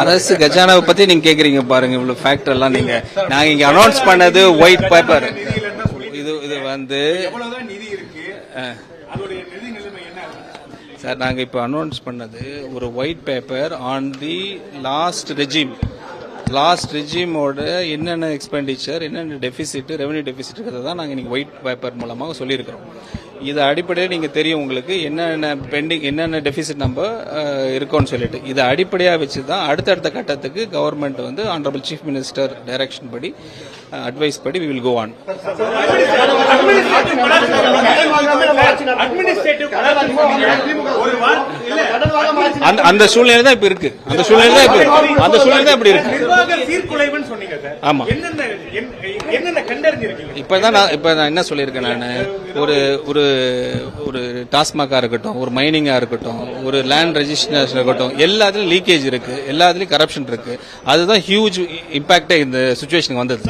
அரசு கஜானாவை பத்தி நீங்க கேக்குறீங்க பாருங்க, இவ்வளவு ஃபேக்டர் எல்லாம் நீங்க நாங்க இங்க அனௌன்ஸ் பண்ணது ஒயிட் பேப்பர். இது வந்து சார் நாங்க இப்ப அனௌன்ஸ் பண்ணது ஒரு white paper on the last ரெஜிமோட என்னென்ன எக்ஸ்பெண்டிச்சர், என்னென்ன டெபிசிட், ரெவன்யூ டெபிசிட் தான் நாங்கள் இன்னைக்கு ஒயிட் பேப்பர் மூலமாக சொல்லியிருக்கிறோம். இது அடிப்படையில் நீங்கள் தெரியும் உங்களுக்கு என்னென்ன பெண்டிங், என்னென்ன டெபிசிட் நம்ம இருக்கோன்னு சொல்லிட்டு இதை அடிப்படையாக வச்சு தான் அடுத்தடுத்த கட்டத்துக்கு கவர்மெண்ட் வந்து ஆனரபிள் சீஃப் மினிஸ்டர் டைரக்ஷன் படி, அட்வைஸ் படி we will go on. அந்த சூழ்நிலை தான் இப்ப இருக்கு. அந்த சூழ்நிலை தான் இப்படி இருக்கு. ஆமா, இப்பதான் நான் என்ன சொல்லியிருக்கேன், நான் ஒரு டாஸ்மாகா இருக்கட்டும், ஒரு மைனிங்கா இருக்கட்டும், ஒரு லேண்ட் ரெஜிஸ்ட்ரேஷன் இருக்கட்டும், எல்லாத்துலயும் லீக்கேஜ் இருக்கு, எல்லாத்துலயும் கரப்ஷன் இருக்கு. அதுதான் ஹியூஜ் இம்பாக்டே இந்த சிச்சுவேஷனுக்கு வந்தது.